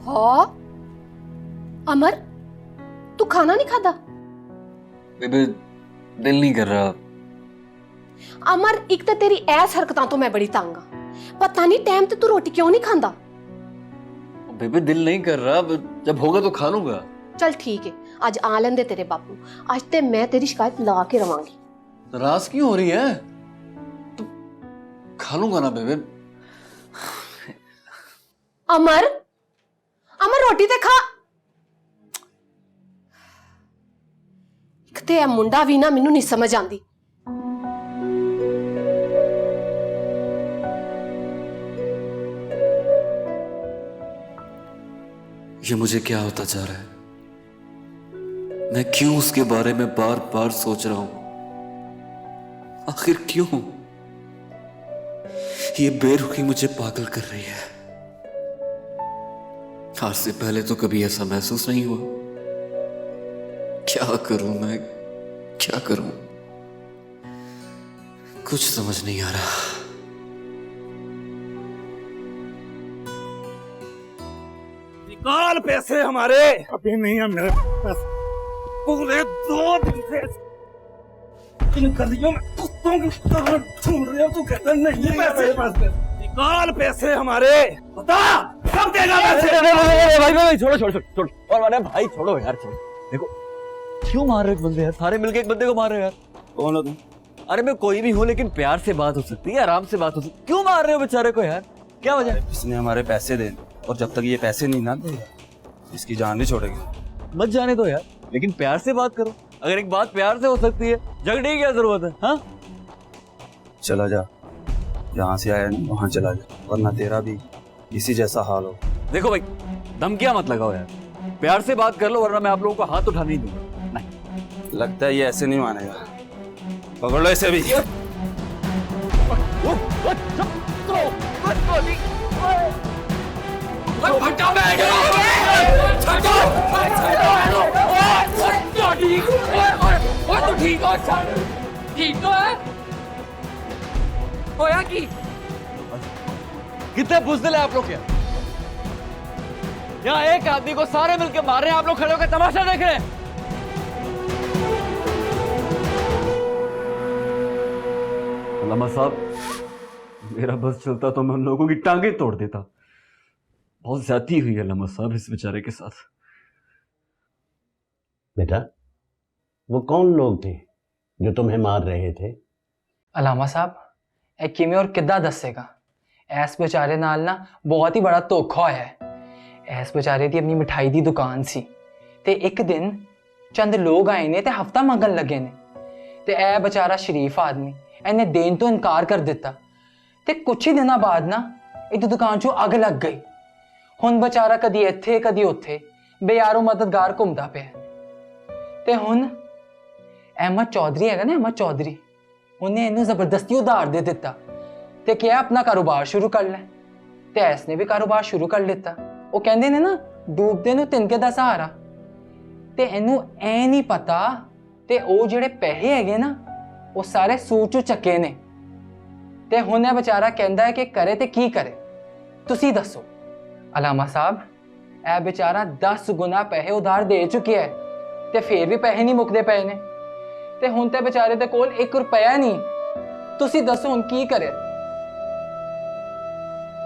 हाँ अमर, तू खाना नहीं खाता? बेबे दिल नहीं कर रहा। अमर, एक तो तेरी ऐस हरकतां तो मैं बड़ी तंग हाँ। पता नहीं टाइम ते तू रोटी क्यों नहीं खांदा? बेबे दिल नहीं कर रहा, जब होगा तो खा लूंगा। चल ठीक है, आज आ लेंदे तेरे बापू। आज ते मैं तेरी शिकायत ला के रवांगी। नाराज क्यों हो रही है? तो खा लूंगा ना बेबे। अमर, अमर रोटी ते खा। एक ते मुंडा भी ना मैनू नहीं समझ आंदी। ये मुझे क्या होता जा रहा है? मैं क्यों उसके बारे में बार बार सोच रहा हूं? आखिर क्यों? ये बेरुखी मुझे पागल कर रही है। आज से पहले तो कभी ऐसा महसूस नहीं हुआ। क्या करूं मैं, क्या करूं? कुछ समझ नहीं आ रहा। निकाल पैसे हमारे। अभी नहीं है मेरे पास। पूरे 2 दिन से इन गलियों में कुत्तों की तरह ढूंढ रहे हो, तू कहता नहीं है पैसे पास। निकाल पैसे हमारे, बता कब देगा पैसे? भाई छोड़ो छोड़ो छोड़ो। और माने भाई छोड़ो यार, छोड़ो। देखो क्यों मार रहे हो बंदे यार? सारे मिलके एक बंदे को मार रहे हो यार। कौन हो तुम? अरे मैं कोई भी हूँ, लेकिन प्यार से बात हो सकती है, आराम से बात हो सकती है। क्यों मार रहे हो बेचारे को यार? क्या वजह? इसने हमारे पैसे दे, और जब तक ये पैसे नहीं ना देगा इसकी जान नहीं छोड़ेगी। मत जाने दो यार, लेकिन प्यार से बात करो। अगर एक बात प्यार से हो सकती है, झगड़े की क्या जरूरत है? हाँ चला जा, जहाँ से आया नहीं वहाँ चला जा, वरना तेरा भी इसी जैसा हाल हो। देखो भाई, धमकियां मत लगाओ यार, प्यार से बात कर लो, वरना मैं आप लोगों को हाथ उठाने नहीं दूंगा। नहीं लगता है ये ऐसे नहीं मानेगा। पकड़ लो इसे भी। कितने बुज़दिल है आप लोग? क्या यहाँ एक आदमी को सारे मिलके मार रहे हैं, आप लोग खड़े होकर तमाशा देख रहे हैं? अल्लामा साहब, मेरा बस चलता तो मैं उन लोगों की टांगे तोड़ देता। बहुत ज्यादती हुई है अल्लामा साहब इस बेचारे के साथ। बेटा, वो कौन लोग थे जो तुम्हें मार रहे थे? अलामा साहब, ए किमें और किद्दां दसेगा? ऐस बेचारे नाल ना बहुत ही बड़ा धोखा होया है। ऐस बेचारे दी अपनी मिठाई दी दुकान सी ते एक दिन चंद लोग आए ने ते हफ्ता मंगन लगे ने ते ए बेचारा शरीफ आदमी इन्हें देन तो इनकार कर दिता ते कुछ ही दिनों बाद ना इस दुकान चों अग लग गई। हुण बेचारा कदी इत्थे कदी उत्थे बेयारो मददगार घूमदा पिया ते हुण अहमद चौधरी है ना, अहमद चौधरी, उन्हें इन्हें जबरदस्ती उधार दे दिता ते क्या अपना कारोबार शुरू कर ले ते इसने भी कारोबार शुरू कर लेता। वो कहते ने ना, डूबदे नूं तिनके दा सहारा। ते इनू ऐ नहीं पता ते ओ जिहड़े पैसे हैगे ना वो सारे सूर चों चक्के ने ते हुण ये बेचारा कहंदा है कि करे ते की करे, तुसी दसो। अलामा साहब, ए बेचारा 10 गुना पैसे उधार दे चुके है ते फिर भी पैसे नहीं मुकदे पे ने ते हुण ते बेचारे दे कोल 1 रुपया नहीं। तुसी दसो हुण की करे?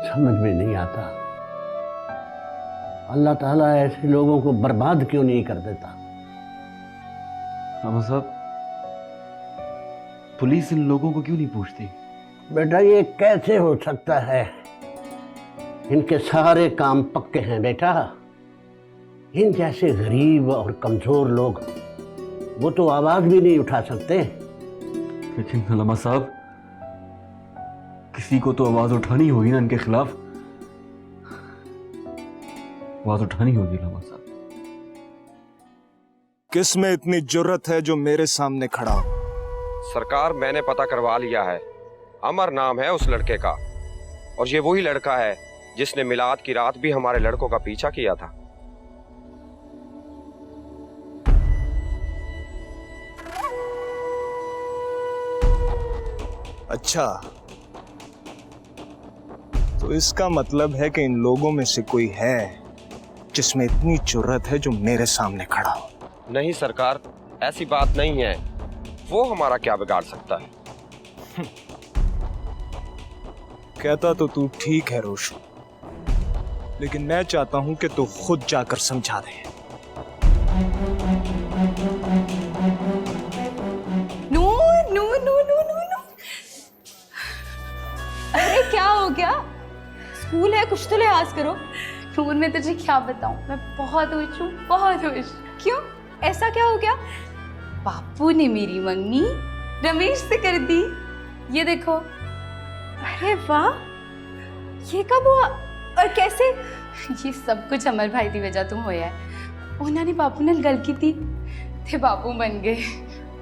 समझ में नहीं आता, अल्लाह ताला ऐसे लोगों को बर्बाद क्यों नहीं कर देता? अल्लामा साहब, पुलिस इन लोगों को क्यों नहीं पूछती? बेटा, ये कैसे हो सकता है? इनके सारे काम पक्के हैं बेटा। इन जैसे गरीब और कमजोर लोग वो तो आवाज भी नहीं उठा सकते। लेकिन अल्लामा साहब, किसी को तो आवाज उठानी होगी ना इनके खिलाफ। आवाज उठानी होगी अल्लामा साहब। किस में इतनी जुर्रत है जो मेरे सामने खड़ा हो? सरकार, मैंने पता करवा लिया है। अमर नाम है उस लड़के का, और ये वही लड़का है जिसने मिलाद की रात भी हमारे लड़कों का पीछा किया था। अच्छा, तो इसका मतलब है कि इन लोगों में से कोई है जिसमें इतनी जुर्रत है जो मेरे सामने खड़ा हो। नहीं सरकार, ऐसी बात नहीं है। वो हमारा क्या बिगाड़ सकता है? कहता तो तू ठीक है रोशू, लेकिन मैं चाहता हूं कि तू खुद जाकर समझा दे। नूर नूर नूर नूर नूर नूर। अरे क्या हो गया? स्कूल है, कुछ तो लिहाज करो। नूर मैं तुझे क्या बताऊं, मैं बहुत खुश हूँ, बहुत खुश। क्यों, ऐसा क्या हो गया? बापू ने मेरी मंगनी रमेश से कर दी, ये देखो। अरे वाह, ये कब हुआ और कैसे? ये सब कुछ अमर भाई की वजह तो होया है। उन्होंने बापू ने गल की थी ते बापू बन गए।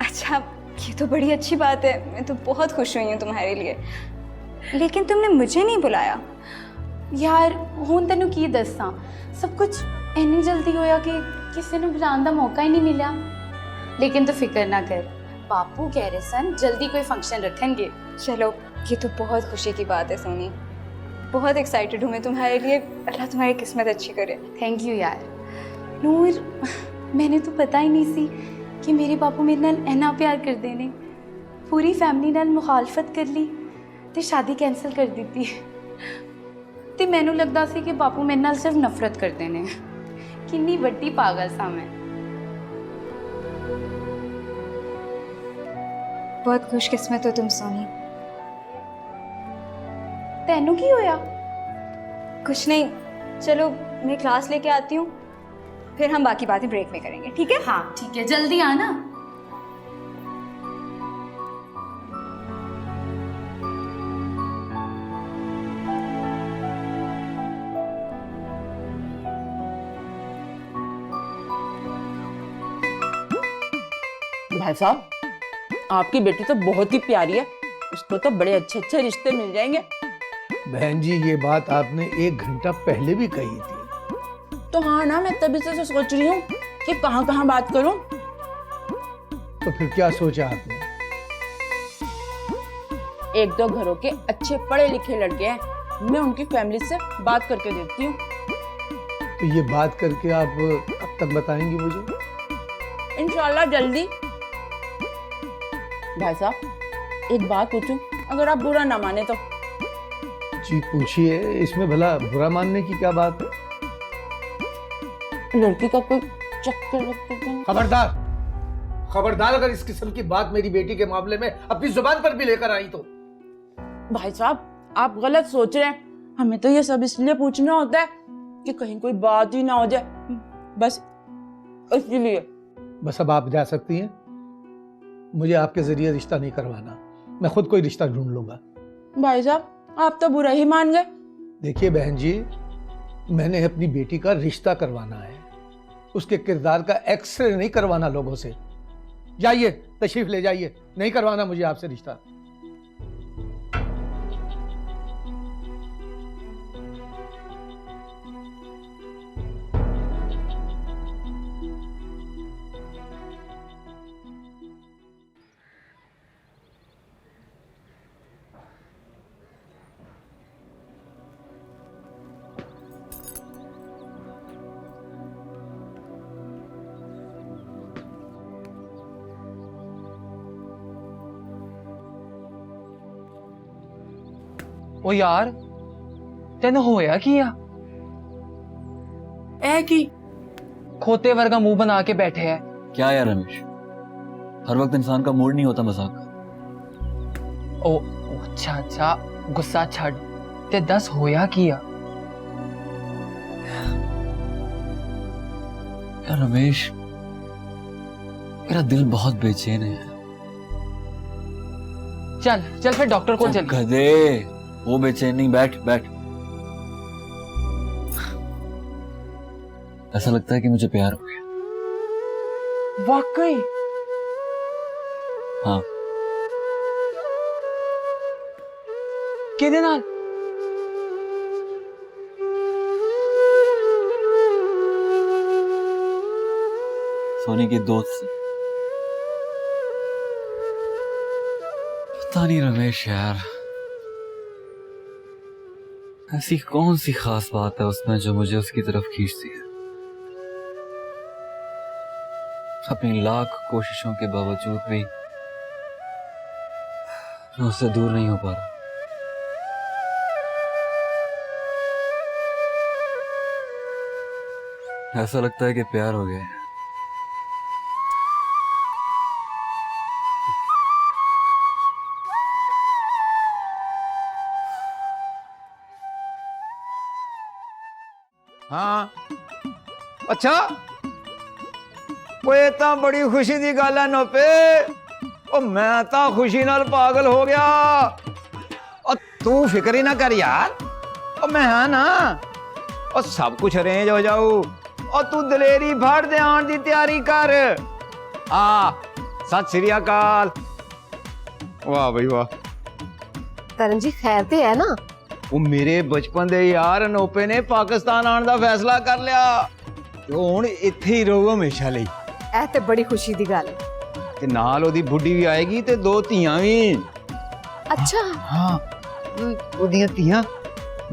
अच्छा, ये तो बड़ी अच्छी बात है। मैं तो बहुत खुश हुई हूँ तुम्हारे लिए। लेकिन तुमने मुझे नहीं बुलाया। यार हूँ तेनू की दसा, सब कुछ इन्नी जल्दी होया कि किसी ने बुलाने का मौका ही नहीं मिला। लेकिन तो फिक्र ना कर, बापू कह रहे सन जल्दी कोई फंक्शन रखेंगे। चलो, ये तो बहुत खुशी की बात है सोनी। बहुत एक्साइटेड हूँ मैं तुम्हारे लिए। अल्लाह तुम्हारी किस्मत अच्छी करे। थैंक यू यार। नूर, मैंने तो पता ही नहीं सी कि मेरे बापू मेरे नाल इन्ना प्यार कर देने। पूरी फैमिली नाल मुखालफत कर ली ते शादी कैंसल कर दी ते मैनू लगदा सी कि बापू मेरे नाल सिर्फ नफरत करते ने। कितनी बड़ी पागल सा मैं। बहुत खुशकिस्मत हो तुम सोनी। तेनू की होया? कुछ नहीं, चलो मैं क्लास लेके आती हूँ, फिर हम बाकी बातें ब्रेक में करेंगे, ठीक है? हाँ ठीक है, जल्दी आना। भाई साहब, आपकी बेटी तो बहुत ही प्यारी है, उसको तो बड़े अच्छे अच्छे रिश्ते मिल जाएंगे। बहन जी, ये बात आपने 1 घंटा पहले भी कही थी। तो हाँ ना, मैं तभी से सोच रही हूँ कि कहाँ कहाँ बात करूँ। तो फिर क्या सोचा आपने? 1-2 घरों के अच्छे पढ़े लिखे लड़के हैं, मैं उनकी फैमिली से बात करके देखती हूँ। तो ये बात करके आप कब तक बताएंगी मुझे? इंशाल्लाह जल्दी। भाई साहब, एक बात पूछूं, अगर आप बुरा ना माने तो? जी पूछिए, इसमें भला बुरा मानने की क्या बात है? लड़की का कोई चक्कर। खबरदार, खबरदार, अगर इस किस्म की बात मेरी बेटी के मामले में अपनी जुबान पर भी लेकर आई तो। भाई साहब, आप गलत सोच रहे हैं। हमें तो ये सब इसलिए पूछना होता है कि कहीं कोई बात ही ना हो जाए, बस इसलिए। बस अब आप जा सकती हैं। मुझे आपके जरिए रिश्ता नहीं करवाना, मैं खुद कोई रिश्ता ढूंढ लूंगा। भाई साहब, आप तो बुरा ही मान गए। देखिए बहन जी, मैंने अपनी बेटी का रिश्ता करवाना है, उसके किरदार का एक्सरे नहीं करवाना लोगों से। जाइए, तशरीफ ले जाइए, नहीं करवाना मुझे आपसे रिश्ता। ओ यार, तेन होया किया? ऐ की खोते वर्गा मुंह बना के बैठे है। क्या यार रमेश, हर वक्त इंसान का मूड नहीं होता मजाक का। ओ अच्छा अच्छा, गुस्सा छड़ ते दस होया किया? यार रमेश, मेरा दिल बहुत बेचैन है। चल चल फिर डॉक्टर को चल। गधे, वो बेचैन नहीं, बैठ बैठ। ऐसा लगता है कि मुझे प्यार हो गया। वाकई? हाँ। किदे नाल? सोनी की दोस्त से। पता नहीं रमेश यार, ऐसी कौन सी खास बात है उसमें जो मुझे उसकी तरफ खींचती है। अपनी लाख कोशिशों के बावजूद भी मैं उससे दूर नहीं हो पा रहा। ऐसा लगता है कि प्यार हो गया है। हाँ अच्छा ओए ਤਾਂ ਬੜੀ ਖੁਸ਼ੀ ਦੀ ਗੱਲ ਹੈ ਨੋਪੇ ਉਹ ਮੈਂ ਤਾਂ ਖੁਸ਼ੀ ਨਾਲ ਪਾਗਲ ਹੋ ਗਿਆ ਉਹ ਤੂੰ ਫਿਕਰ ਹੀ ਨਾ ਕਰ ਯਾਰ ਉਹ ਮੈਂ ਹਾਂ ਨਾ ਉਹ ਸਭ ਕੁਝ ਅਰੇਂਜ ਹੋ ਜਾਊ ਉਹ ਤੂੰ ਦਲੇਰੀ ਫੜ ਦੇ ਆਉਣ ਦੀ ਤਿਆਰੀ ਕਰ ਆ ਸਤਿ ਸ੍ਰੀ ਅਕਾਲ ਵਾਹ ਬਈ ਵਾਹ तरण जी खैर ते है ना ਉਹ ਮੇਰੇ ਬਚਪਨ ਦੇ ਯਾਰ ਅਨੋਪੇ ਨੇ ਪਾਕਿਸਤਾਨ ਆਉਣ ਦਾ ਫੈਸਲਾ ਕਰ ਲਿਆ ਤੇ ਹੁਣ ਇੱਥੇ ਹੀ ਰਹੂ ਹਮੇਸ਼ਾ ਲਈ ਇਹ ਤੇ ਬੜੀ ਖੁਸ਼ੀ ਦੀ ਗੱਲ ਹੈ ਤੇ ਨਾਲ ਉਹਦੀ ਬੁੱਢੀ ਵੀ ਆਏਗੀ ਤੇ 2 ਧੀਆਂ ਵੀ ਅੱਛਾ ਹਾਂ ਉਹਦੀਆਂ ਧੀਆਂ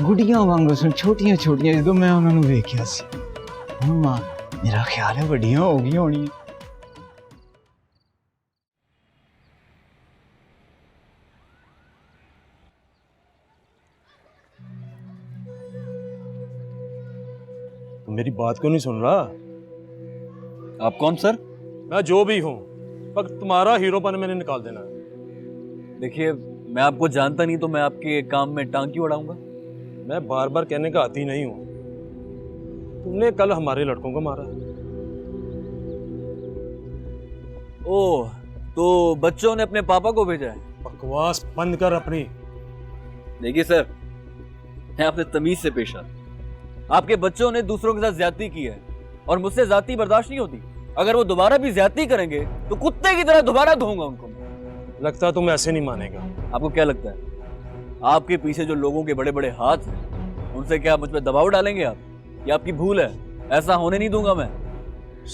ਗੁੱਡੀਆਂ ਵਾਂਗੂ ਸਨ ਛੋਟੀਆਂ ਛੋਟੀਆਂ ਜਦੋਂ ਮੈਂ ਉਹਨਾਂ ਨੂੰ ਵੇਖਿਆ ਸੀ ਹੁਣ ਮੇਰਾ ਖਿਆਲ ਹੈ ਵੱਡੀਆਂ ਹੋ ਗਈਆਂ ਹੋਣੀਆਂ मेरी बात क्यों नहीं सुन रहा? आप कौन सर? मैं जो भी हूँ पर तुम्हारा हीरोपन मैंने निकाल देना है। देखिए मैं आपको जानता नहीं तो मैं आपके काम में टांग क्यों अड़ाऊंगा? मैं बार बार कहने का आती नहीं हूँ। तुमने कल हमारे लड़कों को मारा। ओह तो बच्चों ने अपने पापा को भेजा है? बकवास बंद कर अपनी। देखिए सर मैं आपसे तमीज से पेश आता। आपके बच्चों ने दूसरों के साथ ज्यादती की है और मुझसे ज्यादती बर्दाश्त नहीं होती। अगर वो दोबारा भी ज्यादती करेंगे तो कुत्ते की तरह दोबारा धोऊंगा उनको। लगता है तुम ऐसे नहीं मानेगा। आपको क्या लगता है आपके पीछे जो लोगों के बड़े बड़े हाथ हैं उनसे क्या मुझ पर दबाव डालेंगे आप? ये आपकी भूल है, ऐसा होने नहीं दूंगा मैं।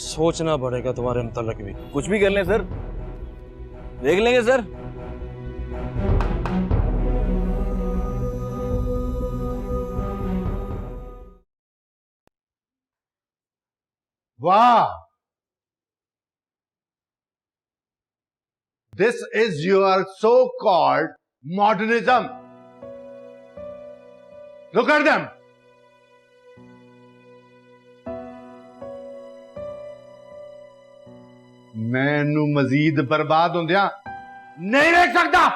सोचना पड़ेगा तुम्हारे मुताल्लिक भी। कुछ भी कर लें सर, देख लेंगे sir. Wow! This is your so-called modernism. Look at them. मैनू मजीद बर्बाद होंदिया नहीं देख सकता।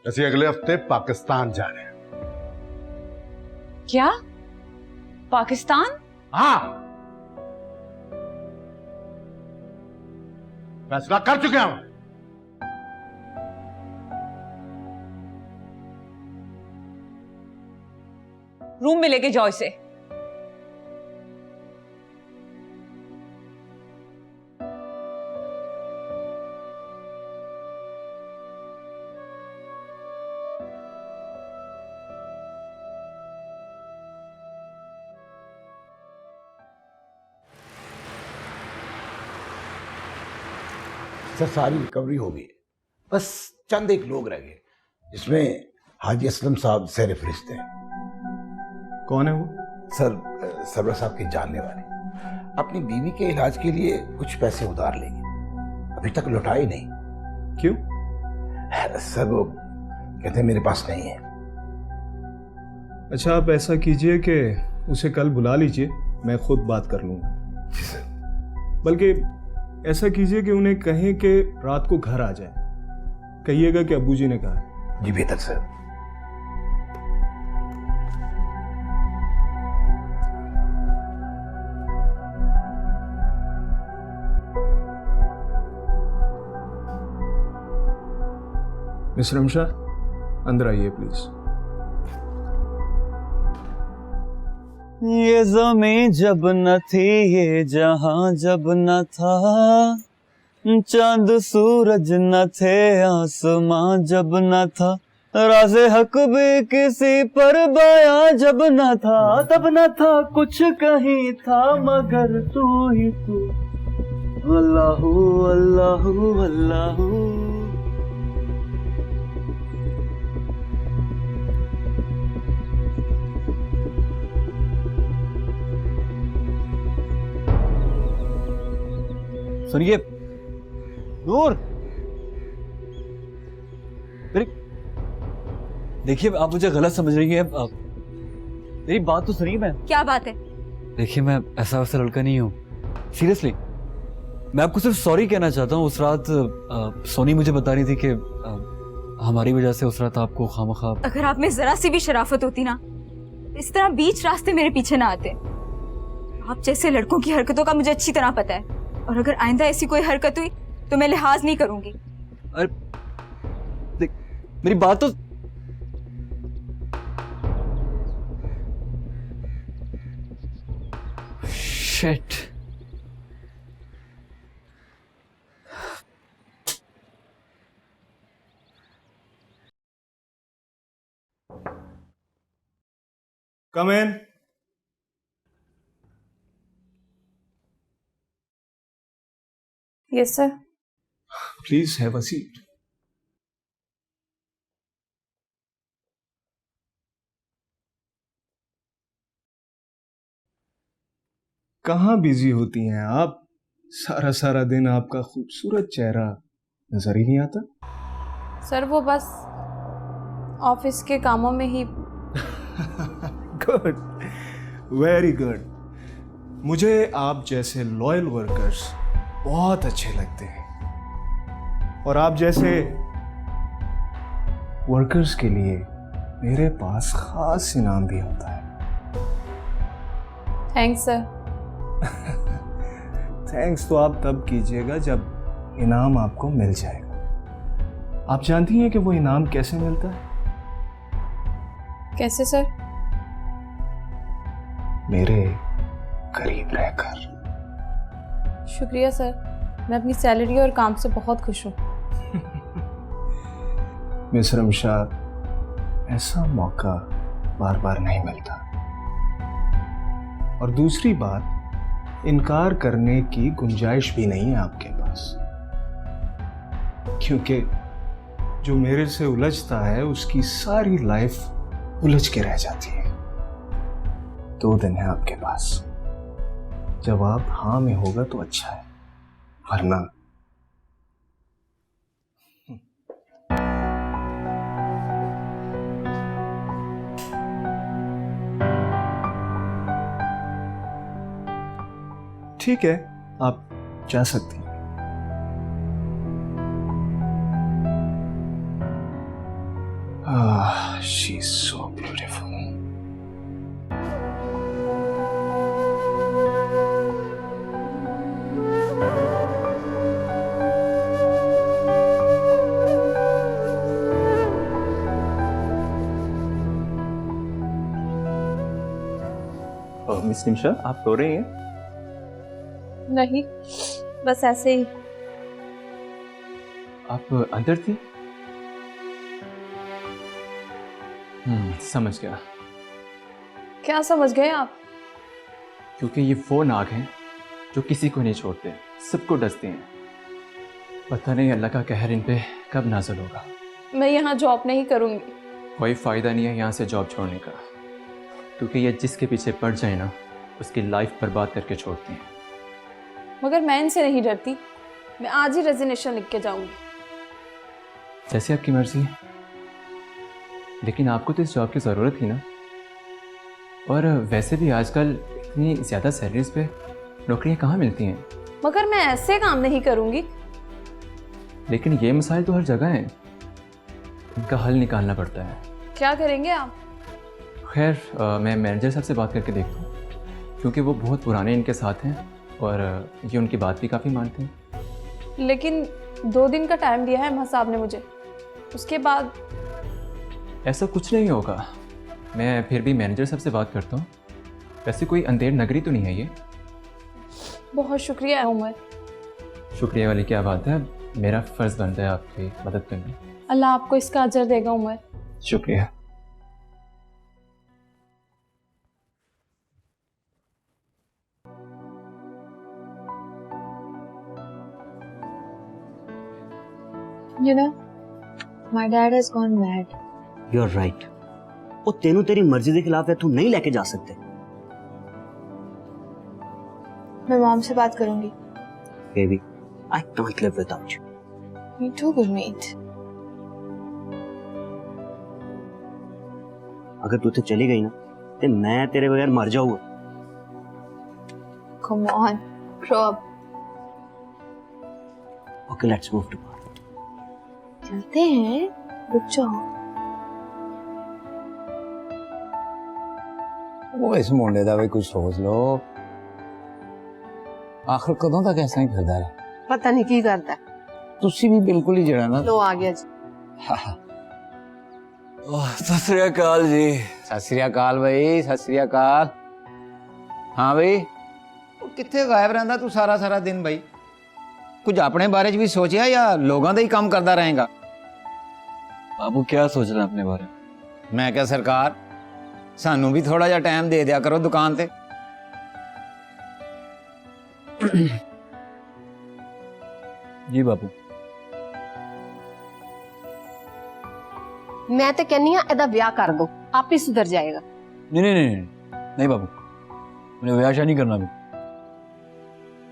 ਅਸੀਂ अगले हफ्ते पाकिस्तान जा रहे हैं। क्या पाकिस्तान? हाँ फैसला कर चुके हैं। रूम में लेके जाओ इसे। सर सारी रिकवरी हो गई, बस चंद एक लोग रह गए, जिसमें हाजी असलम साहब ज़ेर फ़रिश्ते हैं। कौन है वो? सर सरवर साहब के जानने वाले, अपनी बीवी के इलाज के लिए कुछ पैसे उधार लेंगे, अभी तक लौटाए नहीं। क्यों? सर वो कहते हैं मेरे पास नहीं है। अच्छा आप ऐसा कीजिए कि उसे कल बुला लीजिए, मैं खुद बात कर लूँगा। जी सर। बल्कि ऐसा कीजिए कि उन्हें कहें कि रात को घर आ जाए, कहिएगा कि अब्बू जी ने कहा है। जी बेहतर सर। मिस्टर हमशा अंदर आइए प्लीज। ये ज़मीं जब न थी, ये जहां जब न था, चांद सूरज न थे, आसमां जब न था, राज़े हक भी किसी पर बयां जब न था, तब न था कुछ कहीं था मगर तू ही तू। अल्लाहू अल्लाहू अल्लाहू। सुनिए नूर, देखिए आप मुझे गलत समझ रही हैं। मेरी बात तो सुनिए। मैं क्या बात है? देखिए मैं ऐसा वैसा लड़का नहीं हूँ, सीरियसली। मैं आपको सिर्फ सॉरी कहना चाहता हूँ। उस रात सोनी मुझे बता रही थी कि हमारी वजह से उस रात आपको खामखा। अगर आप में जरा सी भी शराफत होती ना, इस तरह बीच रास्ते मेरे पीछे ना आते। आप जैसे लड़कों की हरकतों का मुझे अच्छी तरह पता है, और अगर आइंदा ऐसी कोई हरकत हुई तो मैं लिहाज नहीं करूंगी। अरे देख, मेरी बात तो shit. Come in. Yes, sir. Please have a seat. कहाँ बिजी होती हैं आप? सारा सारा दिन आपका खूबसूरत चेहरा नजर ही नहीं आता। सर वो बस ऑफिस के कामों में ही। Good, very good. मुझे आप जैसे लॉयल वर्कर्स बहुत अच्छे लगते हैं, और आप जैसे वर्कर्स के लिए मेरे पास खास इनाम भी होता है। Thanks sir. थैंक्स तो आप तब कीजिएगा जब इनाम आपको मिल जाएगा। आप जानती हैं कि वो इनाम कैसे मिलता है? कैसे सर? मेरे करीब रहकर। शुक्रिया सर, मैं अपनी सैलरी और काम से बहुत खुश हूँ। मिस रमशाद, ऐसा मौका बार बार नहीं मिलता, और दूसरी बात, इनकार करने की गुंजाइश भी नहीं है आपके पास, क्योंकि जो मेरे से उलझता है उसकी सारी लाइफ उलझ के रह जाती है। 2 दिन है आपके पास, जब आप हाँ में होगा तो अच्छा है, वरना ठीक है, आप जा सकती हैं। She's so beautiful. Miss Nimisha, आप रो रही हैं? नहीं, बस ऐसे ही। आप अंदर थी? समझ गया। क्या समझ गए आप? क्योंकि ये वो नाग हैं जो किसी को नहीं छोड़ते, सबको डसते हैं। पता नहीं अल्लाह का कहर इन पे कब नाज़िल होगा। मैं यहाँ जॉब नहीं करूँगी। कोई फ़ायदा नहीं है यहाँ से जॉब छोड़ने का, क्योंकि ये जिसके पीछे पड़ जाए ना, उसकी लाइफ बर्बाद करके छोड़ती हैं। मगर मैं इनसे नहीं डरती, मैं आज ही रेजिग्नेशन लिख के जाऊँगी। जैसे आपकी मर्जी, लेकिन आपको तो इस जॉब की ज़रूरत थी ना। और वैसे भी आजकल इतनी ज़्यादा सैलरीज पे नौकरियां कहाँ मिलती हैं। मगर मैं ऐसे काम नहीं करूँगी। लेकिन ये मसाइल तो हर जगह हैं, इनका हल निकालना पड़ता है। क्या करेंगे आप? खैर मैं मैनेजर साहब से बात करके देखता हूँ, क्योंकि वो बहुत पुराने इनके साथ हैं और ये उनकी बात भी काफ़ी मानते हैं। लेकिन 2 दिन का टाइम दिया है अम्मा साहब ने मुझे, उसके बाद। ऐसा कुछ नहीं होगा, मैं फिर भी मैनेजर साहब से बात करता हूँ। वैसे कोई अंधेर नगरी तो नहीं है ये। बहुत शुक्रिया उमर। शुक्रिया वाली क्या बात है, मेरा फ़र्ज़ बनता है आपकी मदद करना। अल्लाह आपको इसका अजर देगा उमर। शुक्रिया। You know, my dad has gone mad. You're right. वो तेनू तेरी मर्जी के खिलाफ है, तू नहीं लेके जा सकते। मैं मॉम से बात करूंगी। Baby, I can't live without you. Me too, Gurmeet. अगर तू तो चली गई ना तो मैं तेरे बगैर मर जाऊंगा। Come on, grow up. Okay, let's move to bar. चलते हैं, रुक जाओ। वो इस मुंडे दा भी कुछ सोच लो। आखिर कदों तक ऐसा ही करदा रहे? पता नहीं की करता है। तुसी भी बिल्कुल ही जड़ा ना। लो आ गया जी। सत श्री अकाल जी। सत श्री अकाल भाई, सत श्री अकाल। हाँ भाई, कित्थे गायब रहंदा तू सारा सारा दिन भाई? कुछ अपने बारे च भी सोचिया या लोगों दा ही काम करदा रहेगा? बाबू क्या सोच रहे हैं अपने बारे में? मैं क्या सरकार, सानू भी थोड़ा जा टाइम दे दिया करो दुकान ते। जी बाबू। मैं तो कहनी हाँ एदा ब्याह कर दो, आप ही सुधर जाएगा। नहीं नहीं नहीं नहीं, नहीं बाबू, मैंने ब्याह नहीं करना भी।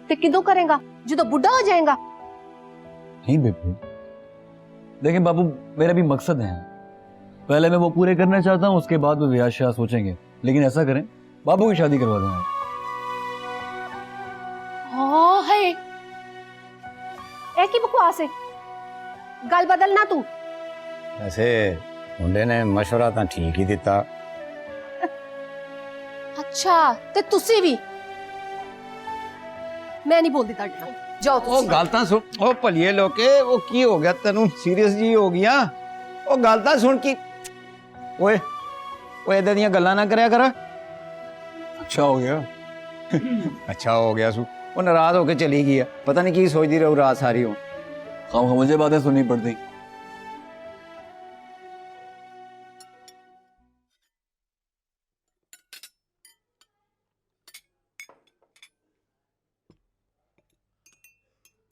ते किदों करेगा जो बुढ़ा हो जाएगा? नहीं बेबू, देखें बाबू, मेरा भी मकसद है, पहले मैं वो पूरे करना चाहता हूँ, उसके बाद वो ब्याह शाह सोचेंगे। लेकिन ऐसा करें, बाबू की शादी करवा दें। हाँ है, एक ही बकवास है, गल बदलना तू। वैसे मुंडे ने मशवरा तो ठीक ही दिता। अच्छा ते तुसी भी? मैं नहीं बोलती ताड़े नाल, जाओ ओ गलता सुन, ओ भलिए लोके, वो की हो गया तेनू? सीरियस जी हो गया? ओ गलता सुन की, ओए ओए इदां दियां गल्लां ना करया कर। अच्छा हो गया। अच्छा हो गया सू, वो नाराज होके चली गई है, पता नहीं की सोचती रहू रात सारी हो। हाँ मुझे बातें सुननी पड़ती।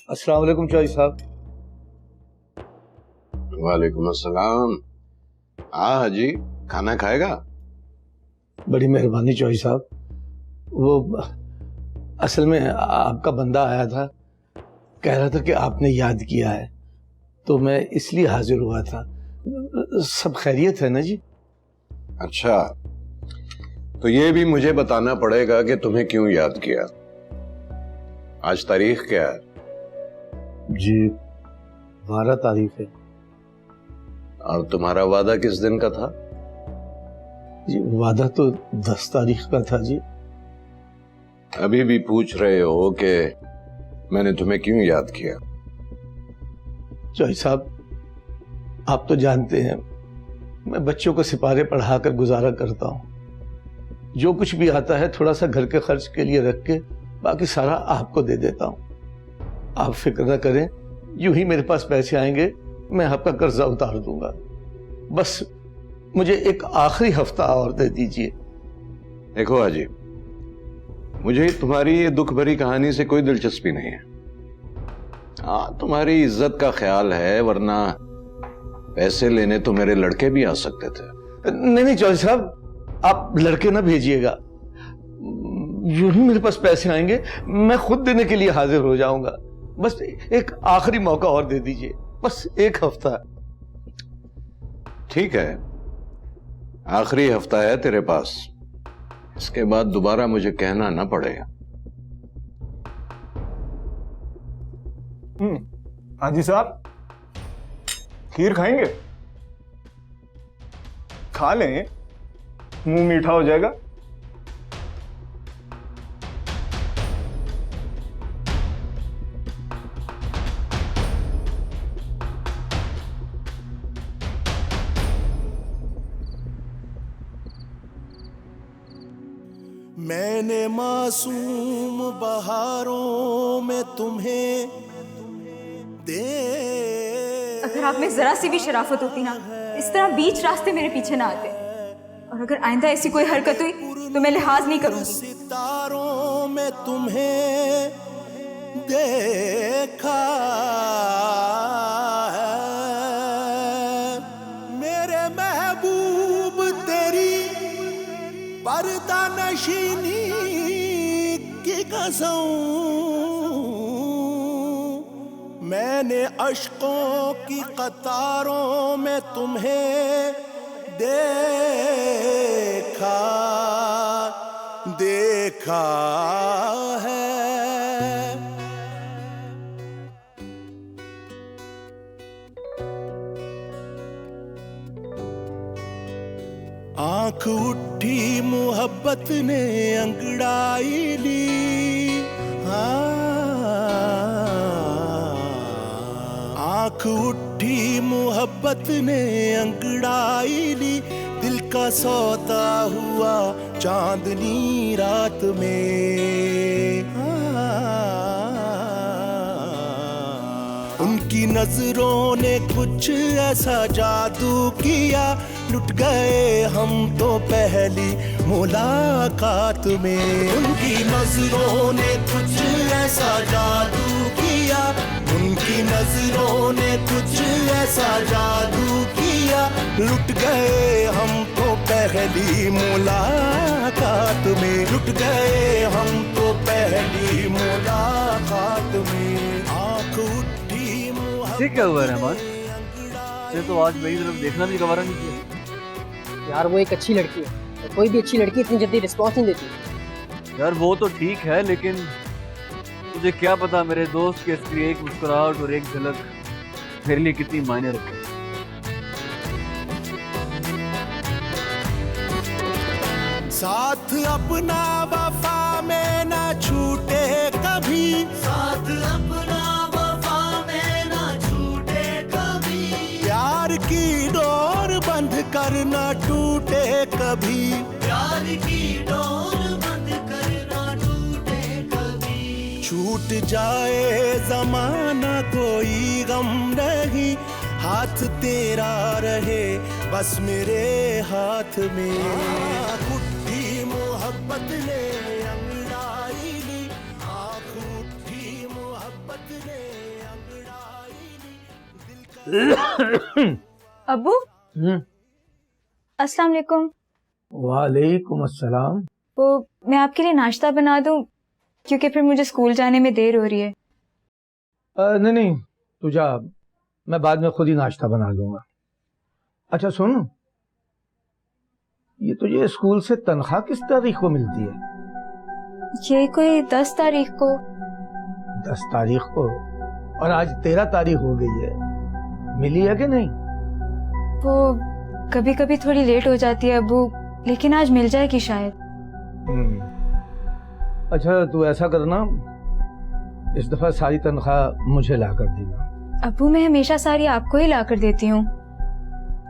अस्सलाम वालेकुम चौधरी साहब। वालेकुम अस्सलाम। हाँ हाजी, खाना खाएगा? बड़ी मेहरबानी चौधरी साहब। वो असल में आपका बंदा आया था, कह रहा था कि आपने याद किया है, तो मैं इसलिए हाजिर हुआ था। सब खैरियत है ना जी? अच्छा, तो ये भी मुझे बताना पड़ेगा कि तुम्हें क्यों याद किया। आज तारीख क्या है? जी 12 तारीख है। और तुम्हारा वादा किस दिन का था? जी वादा तो 10 तारीख का था जी। अभी भी पूछ रहे हो कि मैंने तुम्हें क्यों याद किया? चौधरी साहब, आप तो जानते हैं मैं बच्चों को सिपारे पढ़ाकर गुजारा करता हूँ। जो कुछ भी आता है थोड़ा सा घर के खर्च के लिए रख के बाकी सारा आपको दे देता हूँ। आप फिक्र न करें, यूं ही मेरे पास पैसे आएंगे मैं आपका कर्जा उतार दूंगा। बस मुझे एक आखिरी हफ्ता और दे दीजिए। देखो हाजी, मुझे तुम्हारी ये दुख भरी कहानी से कोई दिलचस्पी नहीं है। हाँ, तुम्हारी इज्जत का ख्याल है, वरना पैसे लेने तो मेरे लड़के भी आ सकते थे। नहीं नहीं चौधरी साहब, आप लड़के ना भेजिएगा। यूं ही मेरे पास पैसे आएंगे मैं खुद देने के लिए हाजिर हो जाऊंगा। बस एक आखिरी मौका और दे दीजिए, बस एक हफ्ता। ठीक है, आखिरी हफ्ता है तेरे पास, इसके बाद दोबारा मुझे कहना ना पड़ेगा। हाजी साहब, खीर खाएंगे? खा लें, मुंह मीठा हो जाएगा। मैंने मासूम बहारों में तुम्हें दे। अगर आप में जरा सी भी शराफत होती ना, इस तरह बीच रास्ते मेरे पीछे ना आते। और अगर आइंदा ऐसी कोई हरकत हुई तो मैं लिहाज नहीं करूंगी। सितारों में तुम्हें देखा है, मेरे महबूब तेरी पर्दा नशीनी की कसम मैंने अश्कों की कतारों में तुम्हें देखा देखा है। आंख उठी मोहब्बत ने अंगड़ाई ली, आंख उठी मोहब्बत ने अंगड़ाई ली, दिल का सौदा हुआ चांदनी रात में। उनकी नजरों ने कुछ ऐसा जादू किया, लुट गए हम तो पहली मुलाकात में। उनकी नजरों ने कुछ ऐसा जादू किया, उनकी नजरों ने कुछ ऐसा जादू किया, लुट गए हम तो पहली मुलाकात में, लुट गए हम तो पहली मुलाकात में। आंख उठी ये क्या हुआ रहमान? ये तो आज मेरी तरफ देखना भी गवारा नहीं किया। यार वो एक अच्छी लड़की है, कोई भी अच्छी लड़की इतनी जल्दी रिस्पॉन्स नहीं देती। यार वो तो ठीक है, लेकिन मुझे क्या पता मेरे दोस्त के इसकी एक मुस्कुराहट और एक झलक मेरे लिए कितनी मायने रखे। साथ अपना वफा में ना छूटे कभी, साथ अपना वफा में ना छूटे कभी, प्यार की डोर बंध कर ना टूटे कभी, प्यार की डोर बंद कर ना टूटे कभी। छूट जाए जमाना कोई गम नहीं, हाथ तेरा रहे बस मेरे हाथ में। उठी मोहब्बत ने अंगड़ाई ली, आँख उठी मोहब्बत ने अंगड़ाई ली। अब्बू अस्सलाम वालेकुम। वालेकुम अस्सलाम। वो मैं आपके लिए नाश्ता बना दूं, क्योंकि फिर मुझे स्कूल जाने में देर हो रही है। नहीं नहीं, तू जा, मैं बाद में खुद ही नाश्ता बना लूंगा। अच्छा सुन, ये तुझे स्कूल से तनख्वाह किस तारीख को मिलती है? ये कोई 10 तारीख को। 10 तारीख को? और आज 13 तारीख हो गई है, मिली है कि नहीं? वो कभी कभी थोड़ी लेट हो जाती है अब्बू, लेकिन आज मिल जाएगी शायद। अच्छा तू ऐसा करना, इस दफा सारी तनख्वाह मुझे ला कर देना। अब्बू मैं हमेशा सारी आपको ही ला कर देती हूँ,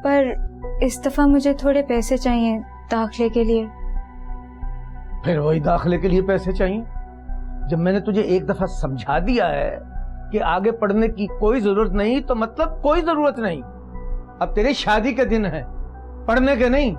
पर इस दफा मुझे थोड़े पैसे चाहिए दाखिले के लिए। फिर वही दाखिले के लिए पैसे चाहिए? जब मैंने तुझे एक दफा समझा दिया है कि आगे पढ़ने की कोई जरूरत नहीं, तो मतलब कोई जरूरत नहीं। अब तेरी शादी के दिन है, पढ़ने के नहीं।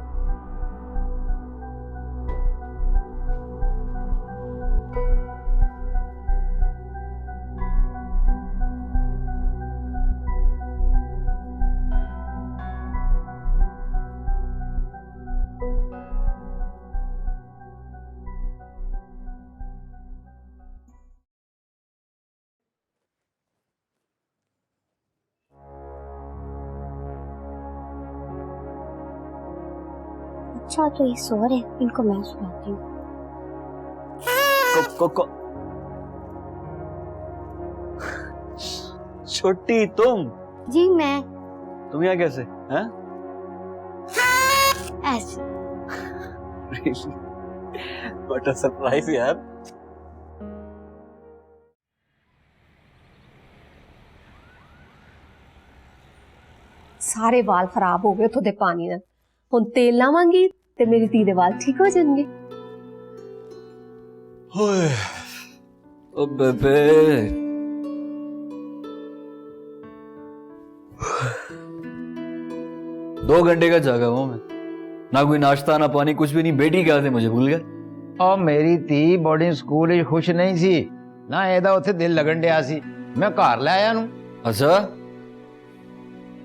अच्छा तो ये सो रहे, इनको मैं सुनाती हूँ। छोटी तुम? जी मैं। तुम यहाँ कैसे हैं? ऐसे। What a surprise यार। सारे वाल खराब हो गए थोड़े पानी नाल, हुण तेल लावांगी ते मेरी धी दे वाल ठीक हो जाएंगे। ओए ओ बेबे, दो घंटे का जागा हूं मैं, ना कोई नाश्ता ना पानी, कुछ भी नहीं। बेटी क्या थे मुझे भूल गए? और मेरी धी बोर्डिंग स्कूल खुश नहीं सी ना, एदा उथे दिल लगन दिया सी, मैं घर ले आया नू। अच्छा,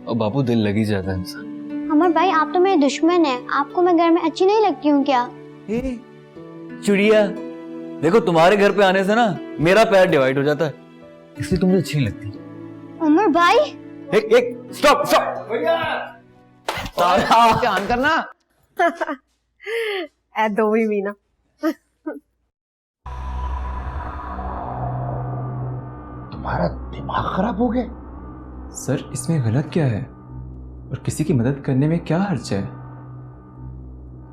और बापू दिल लगी जाता है इंसान। अमर भाई आप तो मेरे दुश्मन हैं, आपको मैं घर में अच्छी नहीं लगती हूँ क्या? चिड़िया, देखो तुम्हारे घर पे आने से ना मेरा पैर डिवाइड हो जाता है, इसलिए तुम्हें अच्छी लगती। उमर भाई एक स्टॉप स्टॉप ध्यान करना। ए दो ही मीना। तुम्हारा दिमाग खराब हो गया? सर इसमें गलत क्या है और किसी की मदद करने में क्या हर्ज है?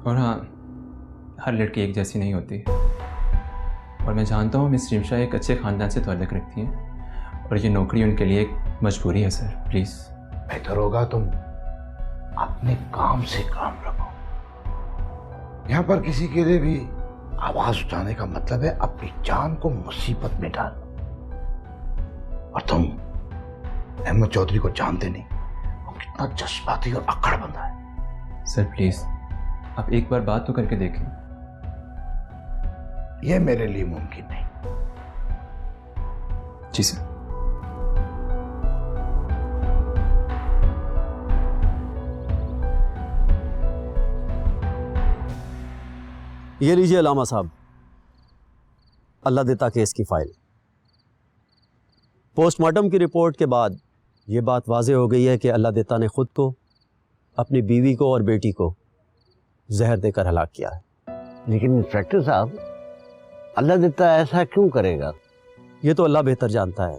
और हाँ, हर लड़की एक जैसी नहीं होती और मैं जानता हूँ मिस रिमशा एक अच्छे ख़ानदान से ताल्लुक़ रखती हैं और ये नौकरी उनके लिए एक मजबूरी है सर। प्लीज़ बेहतर होगा तुम अपने काम से काम रखो। यहाँ पर किसी के लिए भी आवाज उठाने का मतलब है अपनी जान को मुसीबत में डाल। और तुम अहमद चौधरी को जानते नहीं, वो कितना जज्बाती और अकड़ बंदा है। सर प्लीज़ आप एक बार बात तो करके देखें। यह मेरे लिए मुमकिन नहीं। जी सर। ये लीजिए अलामा साहब, अल्लाह देता केस की फाइल। पोस्टमार्टम की रिपोर्ट के बाद ये बात वाज़ेह हो गई है कि अल्लाह देता ने खुद को, अपनी बीवी को और बेटी को जहर देकर हलाक किया है। लेकिन इंस्पेक्टर साहब, अल्लाह देता ऐसा क्यों करेगा? ये तो अल्लाह बेहतर जानता है,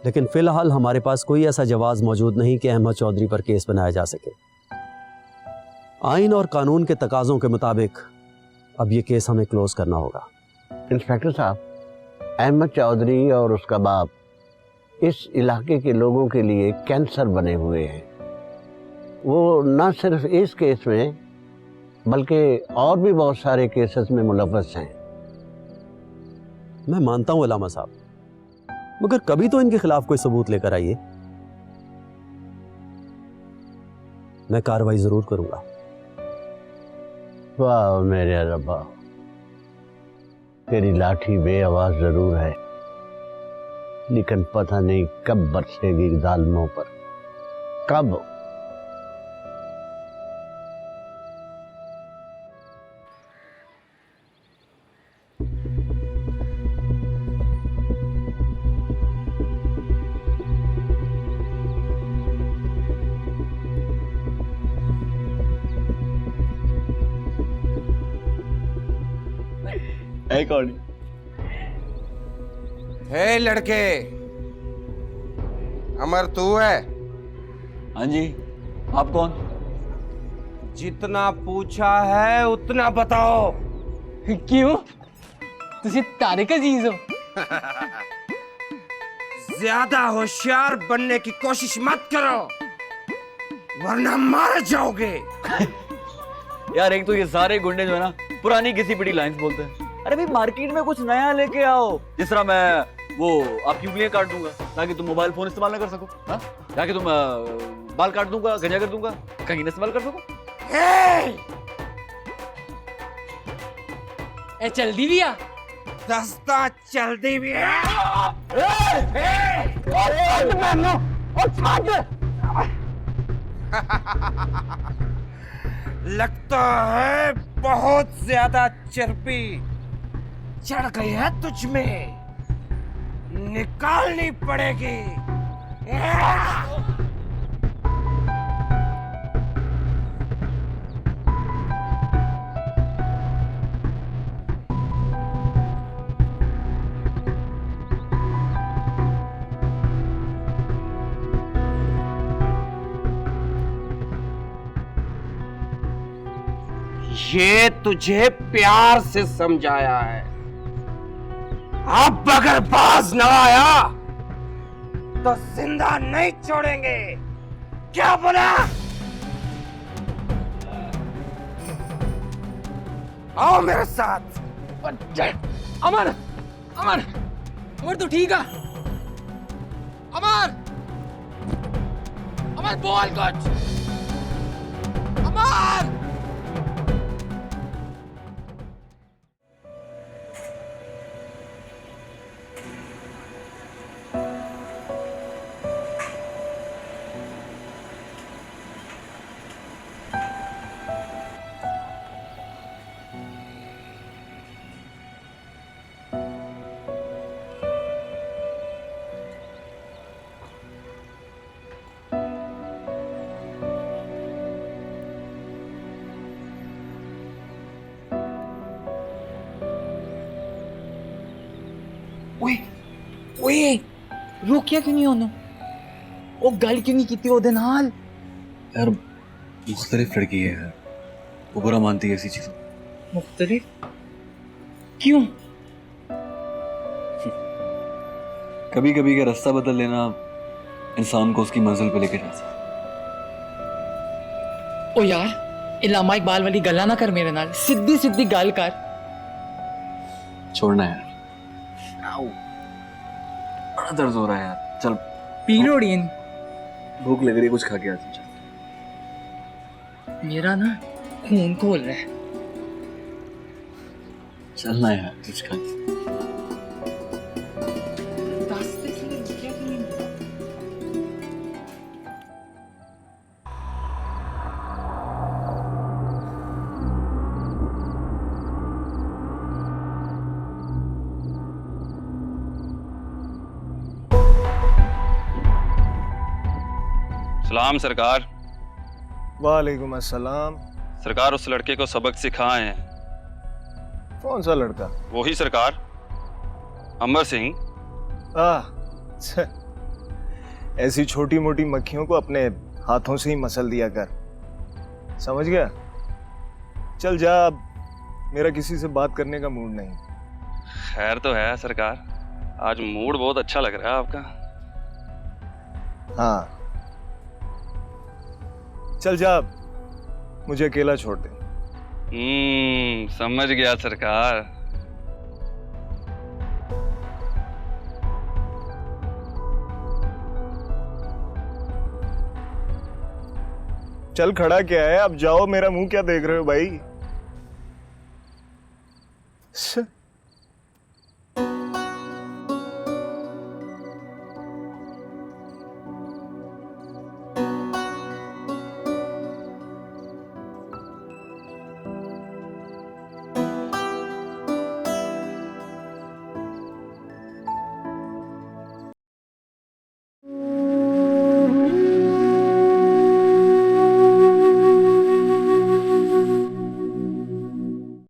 लेकिन फ़िलहाल हमारे पास कोई ऐसा जवाज़ मौजूद नहीं कि अहमद चौधरी पर केस बनाया जा सके। आइन और कानून के तकाज़ों के मुताबिक अब ये केस हमें क्लोज करना होगा। इंस्पेक्टर साहब, अहमद चौधरी और उसका बाप इस इलाके के लोगों के लिए कैंसर बने हुए हैं। वो न सिर्फ इस केस में बल्कि और भी बहुत सारे केसेस में मुलव्वस हैं। मैं मानता हूं अलामा साहब, मगर कभी तो इनके खिलाफ कोई सबूत लेकर आइए। मैं कार्रवाई जरूर करूंगा। वाह मेरे रब्बा, तेरी लाठी बेआवाज जरूर है, लेकिन पता नहीं कब बरसेगी जालिमों पर, कब। कौन? हे लड़के, अमर तू है? हाँ जी। आप कौन? जितना पूछा है उतना बताओ। क्यों? तुझे तारिक अजीज हो? ज्यादा होशियार बनने की कोशिश मत करो, वरना मार जाओगे। यार एक तो ये सारे गुंडे जो है ना पुरानी घिसी पिटी लाइंस बोलते हैं। अरे भाई मार्केट में कुछ नया लेके आओ। जिस तरह मैं वो आपकी उंगलियां काट दूंगा ताकि तुम मोबाइल फोन इस्तेमाल ना कर सको, हाँ? ताकि तुम बाल काट दूंगा, गंजा कर दूंगा, कहीं ना इस्तेमाल कर सको। ए चल दी भी आ दस्ता चलती भी है। लगता है बहुत ज्यादा चर्बी चढ़ गई है तुझ में, निकालनी पड़ेगी। ये तुझे प्यार से समझाया है, अब अगर बाज ना आया तो जिंदा नहीं छोड़ेंगे। क्या बोला? आओ मेरे साथ। अमर अमर अमर तू ठीक है? अमर अमर बोल कुछ। अमर ओए रोकिया क्यों नहीं ਉਹਨੂੰ ਉਹ ਗੱਲ क्यों नहीं ਕੀਤੀ ਉਹਦੇ ਨਾਲ यार मुख्तलिफ लड़की है यार, वो बुरा मानती है ऐसी चीजों। मुख्तलिफ क्यों? कभी कभी का रास्ता बदल लेना इंसान को उसकी मंजिल पे लेके जा सकता। ओ यार इलामा इकबाल वाली गल्ला ना कर मेरे नाल, सीधी सीधी गल कर। छोड़ना यार, बड़ा दर्द हो रहा है यार, चल पी लो डीन। भूख लग रही है, कुछ खा के आते। मेरा ना खून खोल रहा है। चलना यार, कुछ खा के। सलाम सरकार। वालेकुम अस्सलाम। सरकार उस लड़के को सबक सिखाए हैं। कौन सा लड़का? वही सरकार, अमर सिंह। ऐसी छोटी मोटी मक्खियों को अपने हाथों से ही मसल दिया कर, समझ गया? चल जा, अब मेरा किसी से बात करने का मूड नहीं। खैर तो है सरकार, आज मूड बहुत अच्छा लग रहा है आपका। हाँ चल जा, मुझे अकेला छोड़ दे। समझ गया सरकार। चल खड़ा क्या है, अब जाओ, मेरा मुंह क्या देख रहे हो भाई?